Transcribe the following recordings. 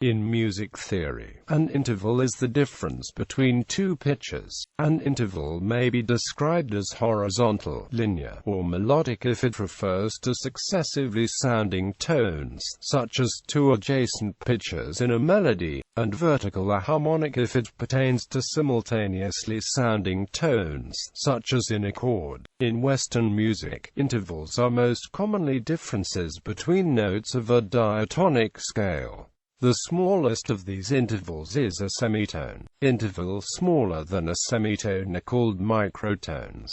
In music theory, an interval is the difference between two pitches. An interval may be described as horizontal, linear, or melodic if it refers to successively sounding tones, such as two adjacent pitches in a melody, and vertical or harmonic if it pertains to simultaneously sounding tones, such as in a chord. In Western music, intervals are most commonly differences between notes of a diatonic scale. The smallest of these intervals is a semitone. Intervals smaller than a semitone are called microtones.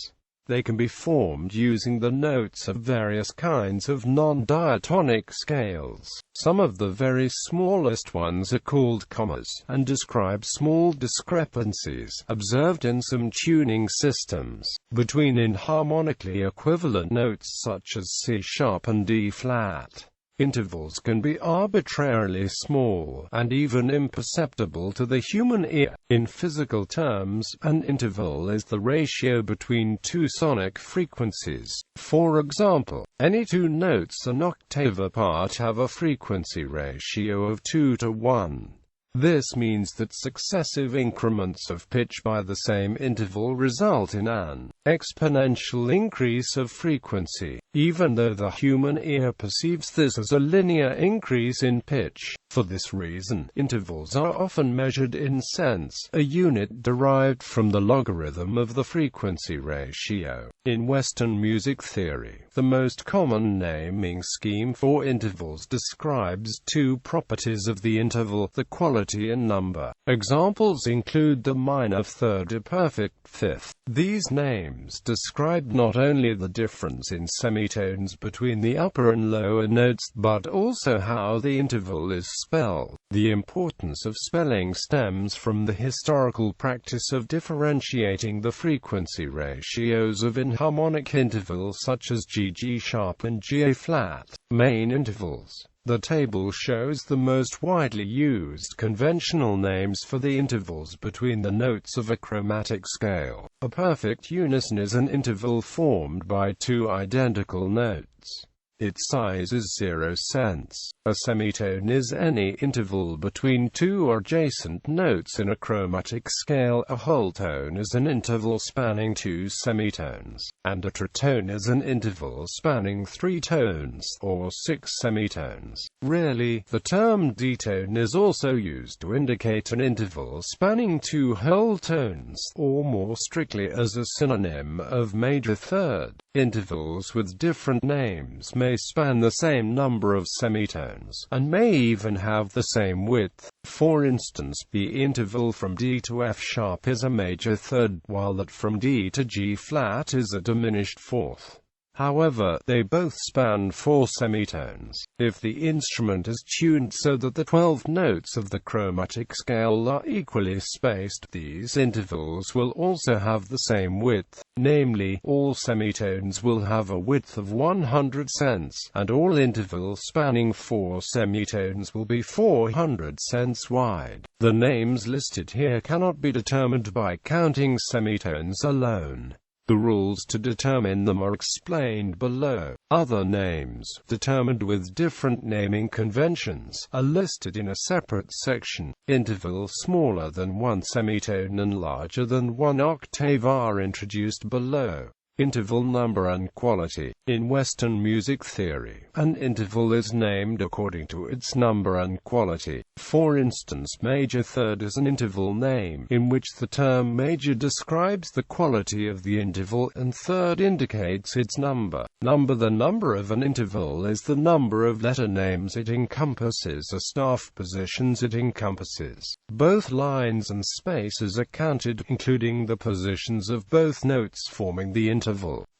They can be formed using the notes of various kinds of non-diatonic scales. Some of the very smallest ones are called commas, and describe small discrepancies, observed in some tuning systems, between inharmonically equivalent notes such as C-sharp and D-flat. Intervals can be arbitrarily small, and even imperceptible to the human ear. In physical terms, an interval is the ratio between two sonic frequencies. For example, any two notes an octave apart have a frequency ratio of 2:1. This means that successive increments of pitch by the same interval result in an exponential increase of frequency, even though the human ear perceives this as a linear increase in pitch. For this reason, intervals are often measured in cents, a unit derived from the logarithm of the frequency ratio. In Western music theory, the most common naming scheme for intervals describes two properties of the interval: the quality and number. Examples include the minor third or perfect fifth. These names describe not only the difference in semitones between the upper and lower notes, but also how the interval is spelled. The importance of spelling stems from the historical practice of differentiating the frequency ratios of inharmonic intervals such as G-sharp and G-flat. Main intervals. The table shows the most widely used conventional names for the intervals between the notes of a chromatic scale. A perfect unison is an interval formed by two identical notes. Its size is 0 cents. A semitone is any interval between two adjacent notes in a chromatic scale. A whole tone is an interval spanning two semitones, and a tritone is an interval spanning three tones, or 6 semitones. Rarely, the term ditone is also used to indicate an interval spanning two whole tones, or more strictly as a synonym of major third. Intervals with different names may span the same number of semitones, and may even have the same width. For instance, the interval from D to F sharp is a major third, while that from D to G flat is a diminished fourth. However, they both span 4 semitones. If the instrument is tuned so that the 12 notes of the chromatic scale are equally spaced, these intervals will also have the same width. Namely, all semitones will have a width of 100 cents, and all intervals spanning 4 semitones will be 400 cents wide. The names listed here cannot be determined by counting semitones alone. The rules to determine them are explained below. Other names, determined with different naming conventions, are listed in a separate section. Intervals smaller than 1 semitone and larger than 1 octave are introduced below. Interval number and quality. In Western music theory, an interval is named according to its number and quality. For instance, major third is an interval name, in which the term major describes the quality of the interval, and third indicates its number. The number of an interval is the number of letter names it encompasses or staff positions it encompasses. Both lines and spaces are counted, including the positions of both notes forming the interval.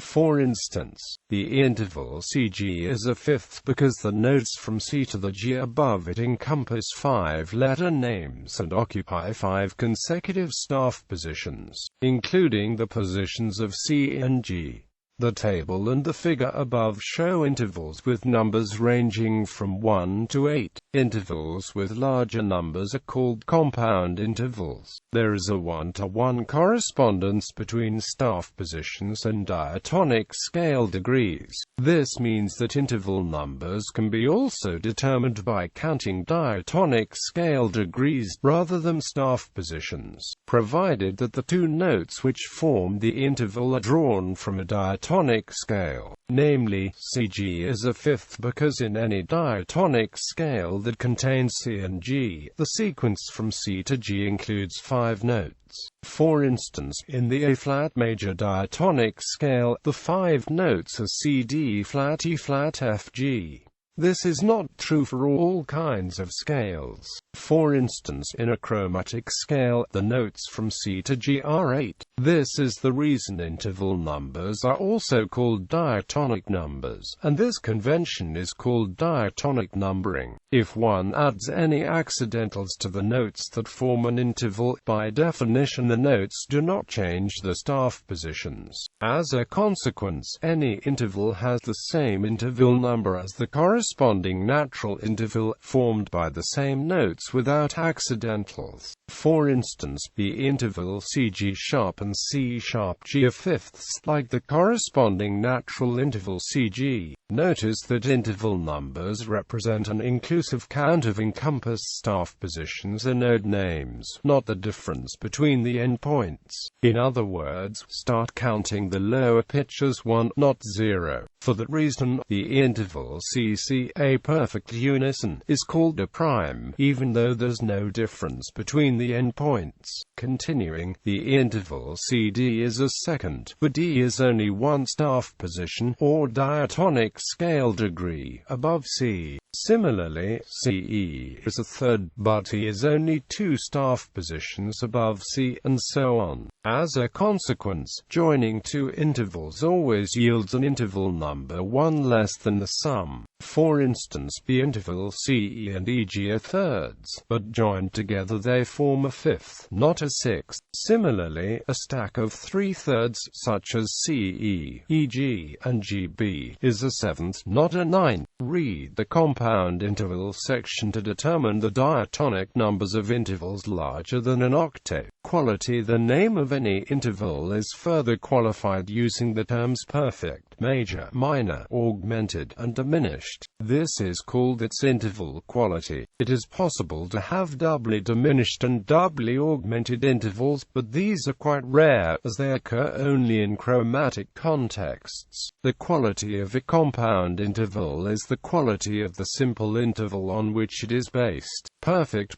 For instance, the interval CG is a fifth because the notes from C to the G above it encompass 5 letter names and occupy 5 consecutive staff positions, including the positions of C and G. The table and the figure above show intervals with numbers ranging from 1 to 8. Intervals with larger numbers are called compound intervals. There is a one-to-one correspondence between staff positions and diatonic scale degrees. This means that interval numbers can be also determined by counting diatonic scale degrees rather than staff positions, provided that the two notes which form the interval are drawn from a diatonic scale. Namely, CG is a fifth because in any diatonic scale that contains C and G, the sequence from C to G includes 5 notes. For instance, in the A-flat major diatonic scale, the 5 notes are C, D flat, E flat, F, G. This is not true for all kinds of scales. For instance, in a chromatic scale, the notes from C to G are 8. This is the reason interval numbers are also called diatonic numbers, and this convention is called diatonic numbering. If one adds any accidentals to the notes that form an interval, by definition the notes do not change the staff positions. As a consequence, any interval has the same interval number as the corresponding natural interval, formed by the same notes without accidentals. For instance, the interval C-G sharp and C-sharp G are fifths, like the corresponding natural interval C-G. Notice that interval numbers represent an inclusive count of encompassed staff positions and node names, not the difference between the endpoints. In other words, start counting the lower pitch as 1, not 0. For that reason, the interval CC, a perfect unison, is called a prime, even though there's no difference between the endpoints. Continuing, the interval CD is a second, but D is only one staff position, or diatonic scale degree, above C. Similarly, CE is a third, but E is only 2 staff positions above C, and so on. As a consequence, joining two intervals always yields an interval number 1 less than the sum. For instance, the interval CE and EG are thirds, but joined together they form a fifth, not a sixth. Similarly, a stack of 3 thirds, such as CE, EG, and GB, is a seventh, not a ninth. Read the compound interval section to determine the diatonic numbers of intervals larger than an octave. Quality. The name of any interval is further qualified using the terms perfect, major, minor, augmented, and diminished. This is called its interval quality. It is possible to have doubly diminished and doubly augmented intervals, but these are quite rare, as they occur only in chromatic contexts. The quality of a compound interval is the quality of the simple interval on which it is based. Perfect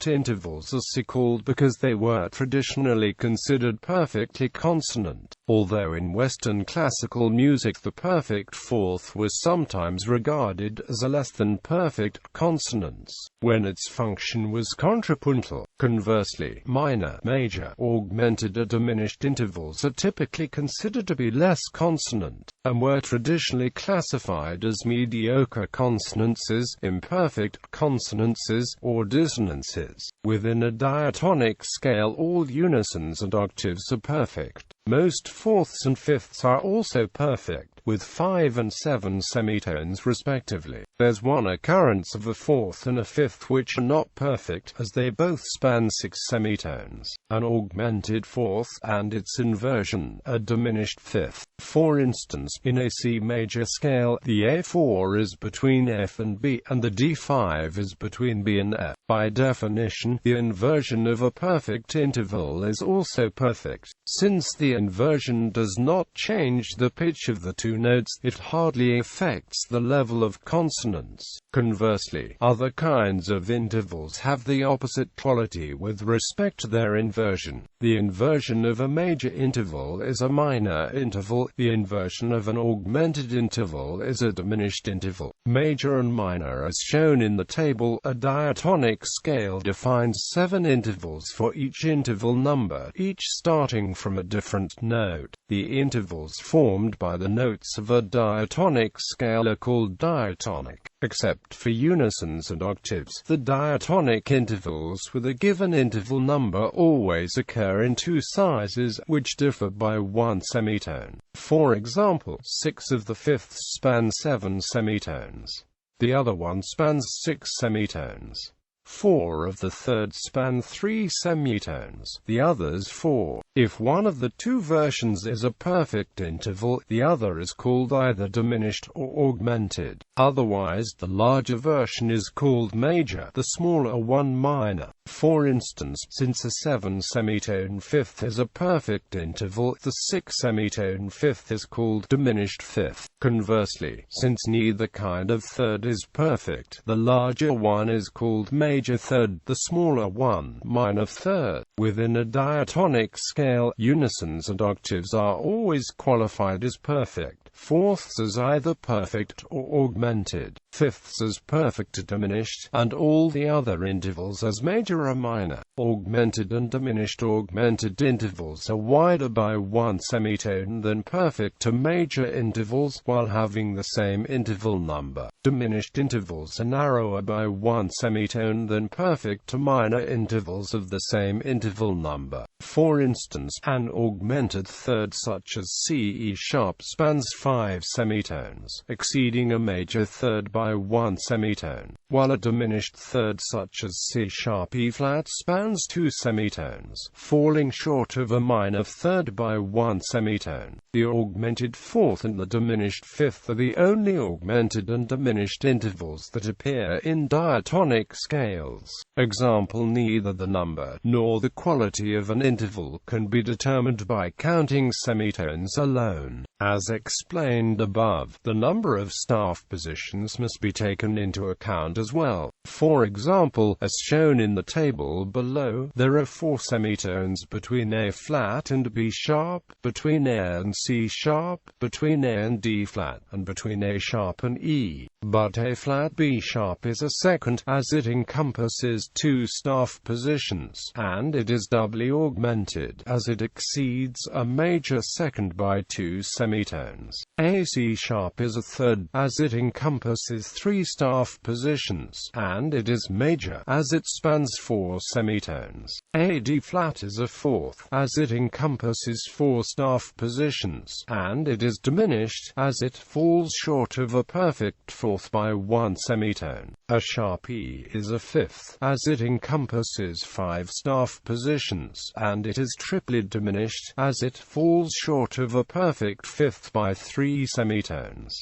intervals are so called because they were traditionally considered perfectly consonant, although in Western classical music the perfect fourth was sometimes regarded as a less than perfect consonance, when its function was contrapuntal. Conversely, minor, major, augmented or diminished intervals are typically considered to be less consonant, and were traditionally classified as mediocre consonances, imperfect consonances, or dissonances. Within a diatonic scale, all unisons and octaves are perfect. Most fourths and fifths are also perfect, with 5 and 7 semitones respectively. There's one occurrence of a fourth and a fifth which are not perfect, as they both span 6 semitones, an augmented fourth, and its inversion, a diminished fifth. For instance, in a C major scale, the A4 is between F and B, and the D5 is between B and F. By definition, the inversion of a perfect interval is also perfect. Since the inversion does not change the pitch of the two notes, it hardly affects the level of consonance. Conversely, other kinds of intervals have the opposite quality with respect to their inversion. The inversion of a major interval is a minor interval. The inversion of an augmented interval is a diminished interval. Major and minor, as shown in the table, a diatonic Diatonic scale defines 7 intervals for each interval number, each starting from a different note. The intervals formed by the notes of a diatonic scale are called diatonic, except for unisons and octaves. The diatonic intervals with a given interval number always occur in 2 sizes, which differ by 1 semitone. For example, 6 of the fifths span 7 semitones. The other one spans 6 semitones. 4 of the thirds span 3 semitones, the others 4. If one of the 2 versions is a perfect interval, the other is called either diminished or augmented. Otherwise, the larger version is called major, the smaller one minor. For instance, since a 7 semitone fifth is a perfect interval, the 6 semitone fifth is called diminished fifth. Conversely, since neither kind of third is perfect, the larger one is called major third, the smaller one minor third. Within a diatonic scale, unisons and octaves are always qualified as perfect, fourths as either perfect or augmented, fifths as perfect or diminished, and all the other intervals as major or minor. Augmented and diminished augmented intervals are wider by 1 semitone than perfect or major intervals, while having the same interval number. Diminished intervals are narrower by 1 semitone than perfect or minor intervals of the same interval number. For instance, an augmented third such as C sharp spans 5 semitones, exceeding a major third by 1 semitone, while a diminished third such as C sharp E flat spans 2 semitones, falling short of a minor third by 1 semitone. The augmented fourth and the diminished fifth are the only augmented and diminished intervals that appear in diatonic scales. Example: neither the number nor the quality of an interval can be determined by counting semitones alone. As explained above, the number of staff positions must be taken into account as well. For example, as shown in the table below, there are 4 semitones between A flat and B sharp, between A and C sharp, between A and D flat, and between A sharp and E. But A flat B sharp is a second, as it encompasses 2 staff positions, and it is doubly augmented, as it exceeds a major second by 2 semitones. A C sharp is a third, as it encompasses 3 staff positions, and it is major, as it spans 4 semitones. A D flat is a fourth, as it encompasses 4 staff positions, and it is diminished, as it falls short of a perfect fourth by 1 semitone. A sharp E is a fifth, as it encompasses 5 staff positions, and it is triply diminished, as it falls short of a perfect fifth by 3 semitones.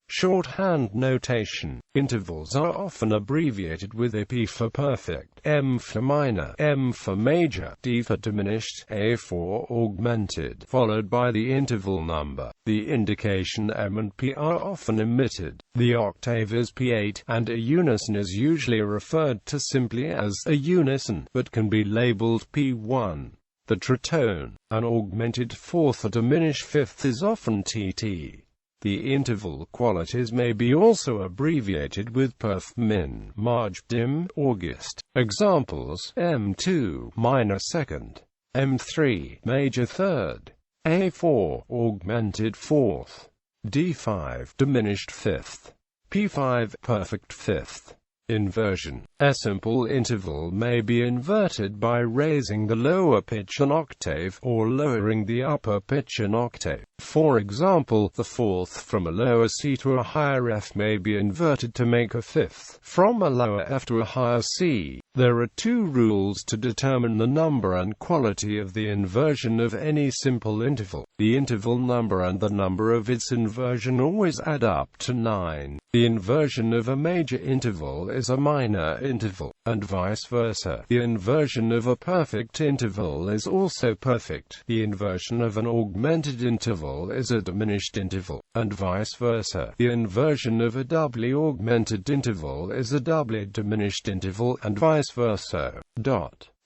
Shorthand notation. Intervals are often abbreviated with AP for perfect, M for minor, M for major, D for diminished, A for augmented, followed by the interval number. The indication M and P are often omitted. The octave is P8, and a unison is usually referred to simply as a unison, but can be labeled P1. The tritone, an augmented fourth or diminished fifth, is often TT. The interval qualities may be also abbreviated with perf, min, marg, dim, August. Examples: M2, minor second; M3, major third; A4, augmented fourth; D5, diminished fifth; P5, perfect fifth. Inversion. A simple interval may be inverted by raising the lower pitch an octave, or lowering the upper pitch an octave. For example, the fourth from a lower C to a higher F may be inverted to make a fifth from a lower F to a higher C. There are 2 rules to determine the number and quality of the inversion of any simple interval. The interval number and the number of its inversion always add up to 9. The inversion of a major interval is a minor interval, and vice versa. The inversion of a perfect interval is also perfect. The inversion of an augmented interval is a diminished interval, and vice versa. The inversion of a doubly augmented interval is a doubly diminished interval, and vice versa.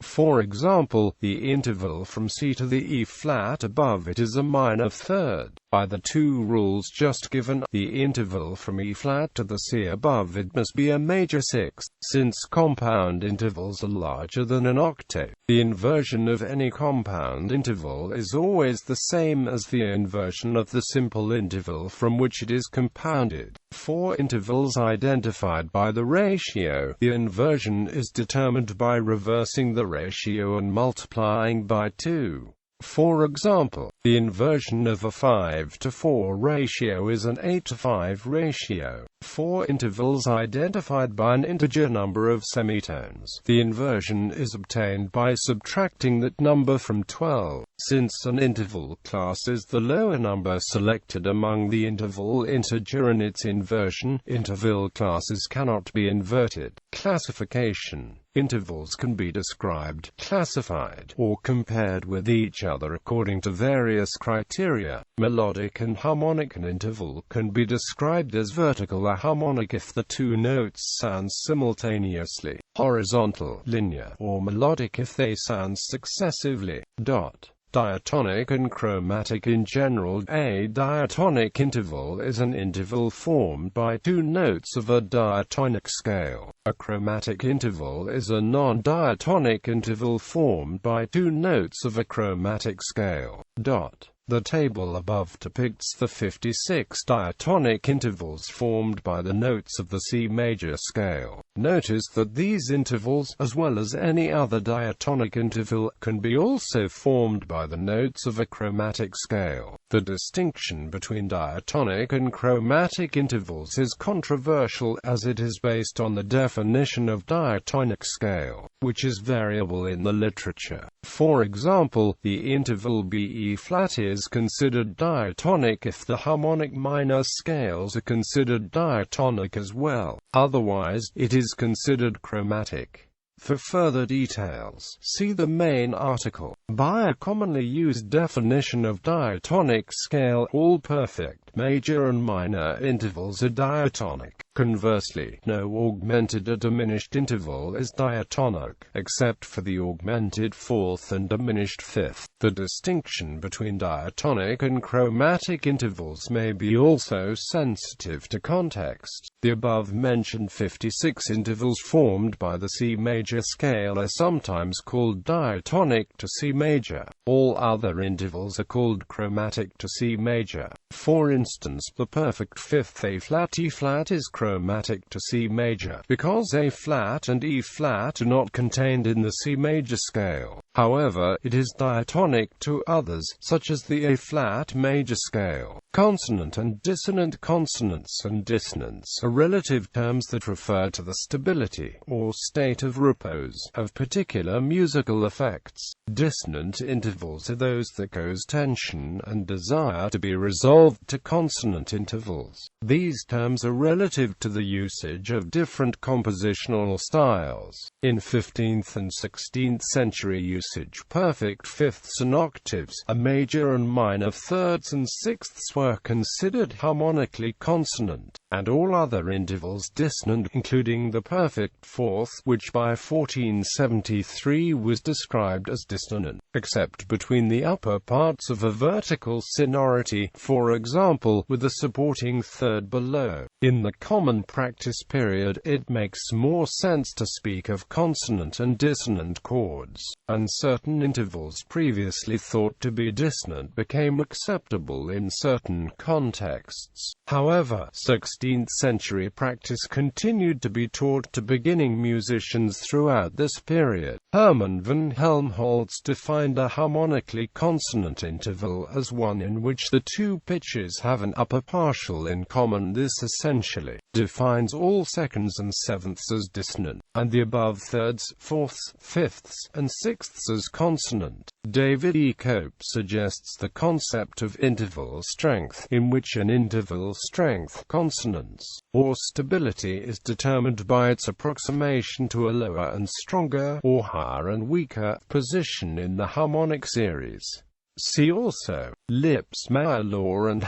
For example, the interval from C to the E flat above it is a minor third. By the two rules just given, the interval from E flat to the C above it must be a major sixth, since compound intervals are larger than an octave. The inversion of any compound interval is always the same as the inversion of the simple interval from which it is compounded. For intervals identified by the ratio, the inversion is determined by reversing the ratio and multiplying by 2. For example, the inversion of a 5:4 ratio is an 8:5 ratio. For intervals identified by an integer number of semitones, the inversion is obtained by subtracting that number from 12. Since an interval class is the lower number selected among the interval integer and its inversion, interval classes cannot be inverted. Classification. Intervals can be described, classified, or compared with each other according to various criteria. Melodic and harmonic. An interval can be described as vertical or harmonic if the two notes sound simultaneously, horizontal, linear, or melodic if they sound successively. Diatonic and chromatic. In general, a diatonic interval is an interval formed by two notes of a diatonic scale. A chromatic interval is a non-diatonic interval formed by two notes of a chromatic scale. The table above depicts the 56 diatonic intervals formed by the notes of the C major scale. Notice that these intervals, as well as any other diatonic interval, can be also formed by the notes of a chromatic scale. The distinction between diatonic and chromatic intervals is controversial, as it is based on the definition of diatonic scale, which is variable in the literature. For example, the interval B E-flat is considered diatonic if the harmonic minor scales are considered diatonic as well. Otherwise, it is considered chromatic. For further details, see the main article. By a commonly used definition of diatonic scale, all perfect major and minor intervals are diatonic. Conversely, no augmented or diminished interval is diatonic, except for the augmented fourth and diminished fifth. The distinction between diatonic and chromatic intervals may be also sensitive to context. The above-mentioned 56 intervals formed by the C major scale are sometimes called diatonic to C major. All other intervals are called chromatic to C major. For instance, the perfect fifth A-flat E-flat is chromatic to C major, because A-flat and E-flat are not contained in the C major scale. However, it is diatonic to others, such as the A-flat major scale. Consonant and dissonant. Consonants and dissonance are relative terms that refer to the stability, or state of repose, of particular musical effects. Dissonant intervals are those that cause tension and desire to be resolved to consonant intervals. These terms are relative to the usage of different compositional styles. In 15th and 16th century usage, perfect fifths and octaves, a major and minor thirds and sixths were considered harmonically consonant, and all other intervals dissonant, including the perfect fourth, which by 1473 was described as dissonant, except between the upper parts of a vertical sonority, for example, with a supporting third below. In the common practice period, it makes more sense to speak of consonant and dissonant chords, and certain intervals previously thought to be dissonant became acceptable in certain contexts. However, 16th century practice continued to be taught to beginning musicians throughout this period. Hermann von Helmholtz defined a harmonically consonant interval as one in which the two pitches have an upper partial in common. This essentially defines all seconds and sevenths as dissonant, and the above thirds, fourths, fifths, and sixths as consonant. David E. Cope suggests the concept of interval strength, in which an interval strength, consonance, or stability is determined by its approximation to a lower and stronger, or higher and weaker, position in the harmonic series. See also Lipps-Meyer law and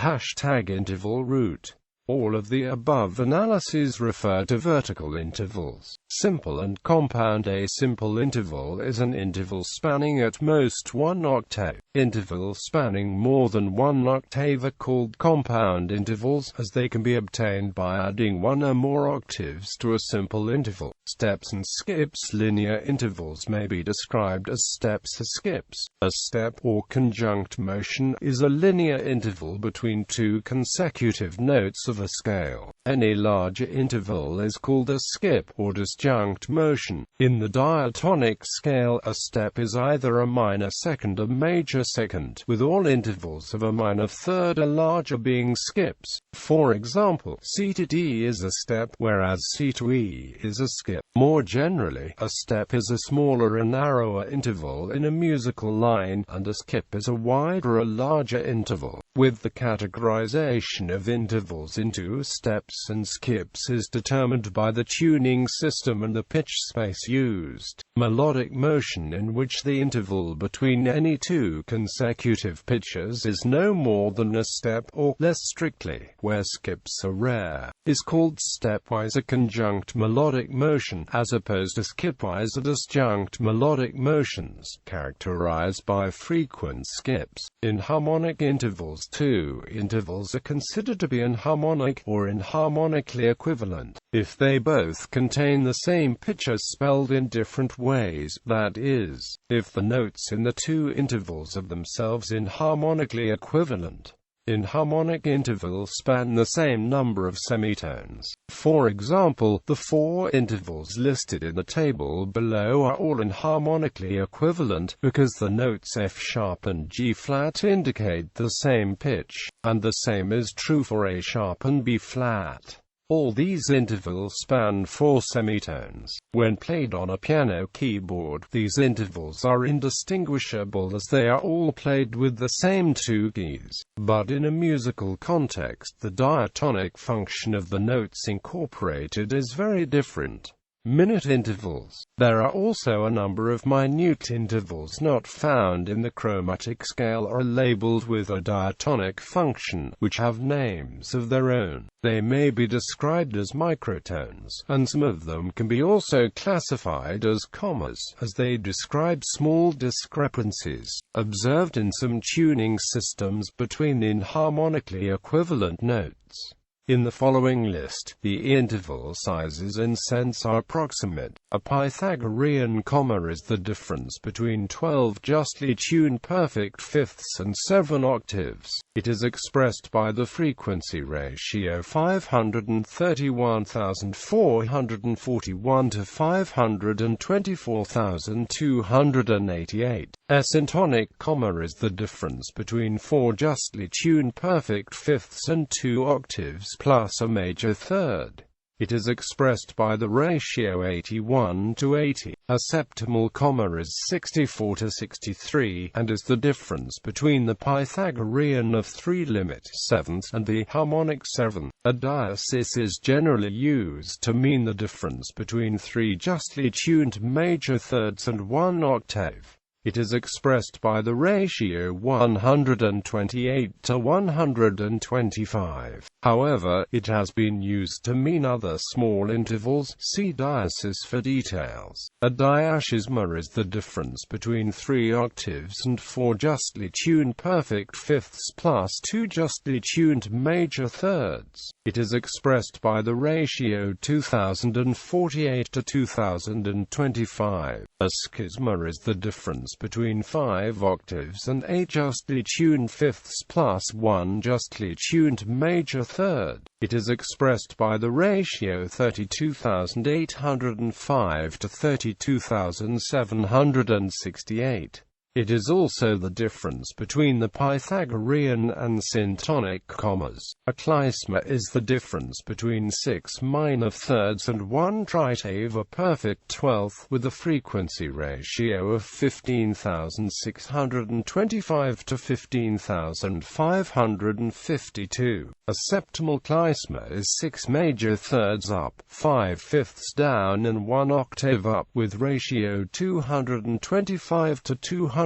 #interval root. All of the above analyses refer to vertical intervals. Simple and compound. A simple interval is an interval spanning at most one octave. Intervals spanning more than one octave are called compound intervals, as they can be obtained by adding one or more octaves to a simple interval. Steps and skips. Linear intervals may be described as steps or skips. A step, or conjunct motion, is a linear interval between two consecutive notes of a scale. Any larger interval is called a skip, or disjunct motion. In the diatonic scale, a step is either a minor second or major second, with all intervals of a minor third or larger being skips. For example, C to D is a step, whereas C to E is a skip. More generally, a step is a smaller and narrower interval in a musical line, and a skip is a wider or larger interval. With the categorization of intervals into steps and skips is determined by the tuning system and the pitch space used. Melodic motion, in which the interval between any two consecutive pitches is no more than a step, or, less strictly, where skips are rare, is called stepwise. A conjunct melodic motion, as opposed to skipwise or disjunct melodic motions, characterized by frequent skips. In harmonic intervals, two intervals are considered to be enharmonic, or enharmonically equivalent, if they both contain the same pitch as spelled in different ways, that is, if the notes in the two intervals are themselves enharmonically equivalent. Enharmonic intervals span the same number of semitones. For example, the four intervals listed in the table below are all enharmonically equivalent, because the notes F sharp and G flat indicate the same pitch, and the same is true for A sharp and B flat. All these intervals span four semitones. When played on a piano keyboard, these intervals are indistinguishable as they are all played with the same two keys. But in a musical context, the diatonic function of the notes incorporated is very different. Minut intervals. There are also a number of minute intervals not found in the chromatic scale or labeled with a diatonic function, which have names of their own. They may be described as microtones, and some of them can be also classified as commas, as they describe small discrepancies observed in some tuning systems between enharmonically equivalent notes. In the following list, the interval sizes in sense are approximate. A Pythagorean comma is the difference between 12 justly tuned perfect fifths and 7 octaves. It is expressed by the frequency ratio 531,441 to 524,288. A syntonic comma is the difference between 4 justly tuned perfect fifths and 2 octaves plus a major third. It is expressed by the ratio 81 to 80. A septimal comma is 64 to 63, and is the difference between the Pythagorean of 3 limit sevenths and the harmonic 7. A diesis is generally used to mean the difference between 3 justly tuned major thirds and 1 octave. It is expressed by the ratio 128 to 125. However, it has been used to mean other small intervals. See diesis for details. A diaschisma is the difference between 3 octaves and 4 justly tuned perfect fifths plus 2 justly tuned major thirds. It is expressed by the ratio 2048 to 2025. A schisma is the difference between 5 octaves and 8 justly tuned fifths plus 1 justly tuned major third. It is expressed by the ratio 32,805 to 32,768. It is also the difference between the Pythagorean and syntonic commas. A klysma is the difference between 6 minor thirds and 1 tritave, a perfect twelfth, with a frequency ratio of 15,625 to 15,552. A septimal klysma is 6 major thirds up, 5 fifths down and 1 octave up, with ratio 225 to 224.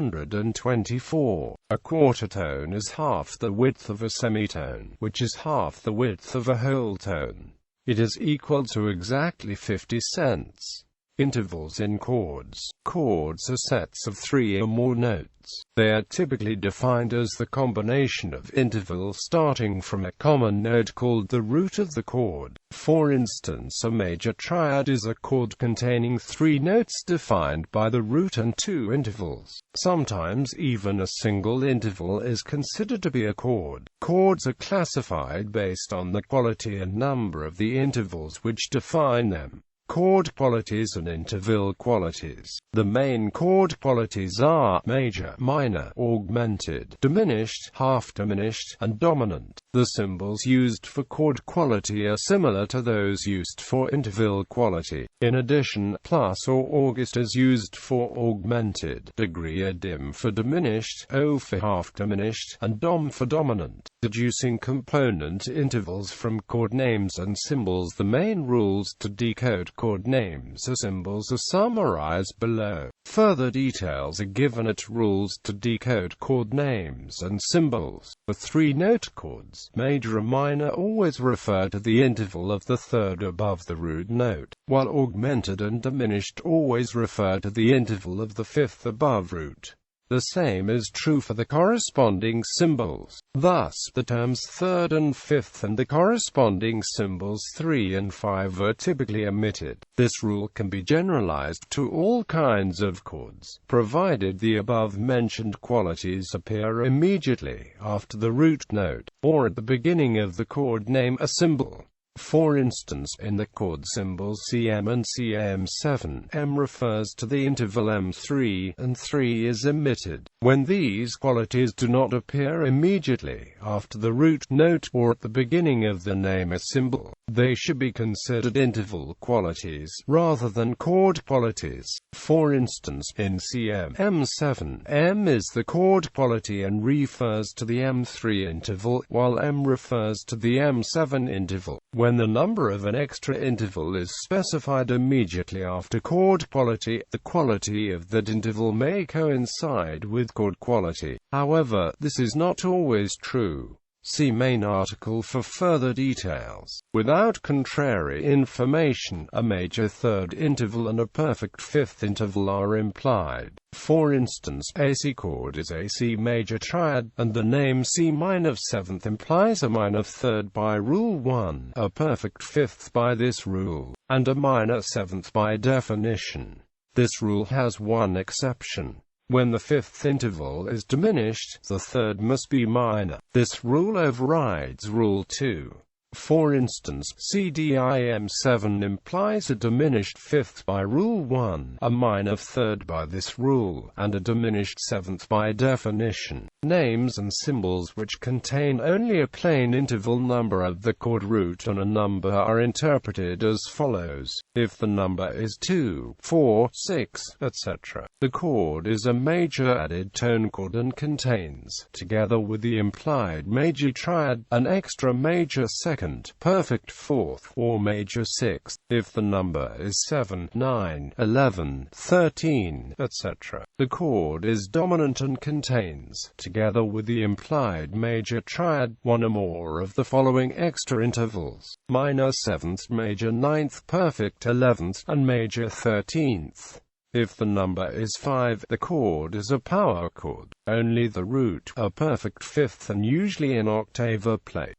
A quarter tone is half the width of a semitone, which is half the width of a whole tone. It is equal to exactly 50 cents. Intervals in chords. Chords are sets of 3 or more notes. They are typically defined as the combination of intervals starting from a common note called the root of the chord. For instance, a major triad is a chord containing 3 notes defined by the root and 2 intervals. Sometimes even a single interval is considered to be a chord. Chords are classified based on the quality and number of the intervals which define them. Chord qualities and interval qualities. The main chord qualities are major, minor, augmented, diminished, half-diminished, and dominant. The symbols used for chord quality are similar to those used for interval quality. In addition, plus or august is used for augmented, degree or dim for diminished, O for half-diminished, and dom for dominant. Deducing component intervals from chord names and symbols. The main rules to decode chord names or symbols are summarized below. Further details are given at Rules to decode chord names and symbols. For 3-note chords, major and minor always refer to the interval of the third above the root note, while augmented and diminished always refer to the interval of the fifth above root. The same is true for the corresponding symbols. Thus, the terms third and fifth and the corresponding symbols 3 and 5 are typically omitted. This rule can be generalized to all kinds of chords, provided the above-mentioned qualities appear immediately after the root note, or at the beginning of the chord name or symbol. For instance, in the chord symbols Cm and Cm7, M refers to the interval M3, and 3 is omitted. When these qualities do not appear immediately after the root note or at the beginning of the name or symbol, they should be considered interval qualities rather than chord qualities. For instance, in Cm M7, M is the chord quality and refers to the M3 interval, while M refers to the M7 interval. When the number of an extra interval is specified immediately after chord quality, the quality of that interval may coincide with chord quality. However, this is not always true. See main article for further details. Without contrary information, a major third interval and a perfect fifth interval are implied. For instance, a C chord is a C major triad, and the name C minor seventh implies a minor third by Rule 1, a perfect fifth by this rule, and a minor seventh by definition. This rule has one exception. When the fifth interval is diminished, the third must be minor. This rule overrides Rule 2. For instance, CDIM7 implies a diminished fifth by Rule 1, a minor third by this rule, and a diminished seventh by definition. Names and symbols which contain only a plain interval number of the chord root and a number are interpreted as follows. If the number is 2, 4, 6, etc., the chord is a major added tone chord and contains, together with the implied major triad, an extra major second, perfect fourth, or major sixth. If the number is 7, 9, 11, 13, etc., the chord is dominant and contains, together with the implied major triad, one or more of the following extra intervals: minor seventh, major ninth, perfect 11th, and major 13th. If the number is 5, the chord is a power chord. Only the root, a perfect fifth and usually in octave play.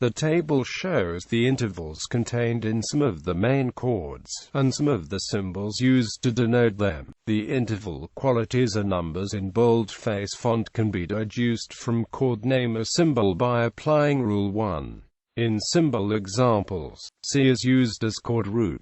The table shows the intervals contained in some of the main chords, and some of the symbols used to denote them. The interval qualities or numbers in boldface font can be deduced from chord name or symbol by applying Rule 1. In symbol examples, C is used as chord root,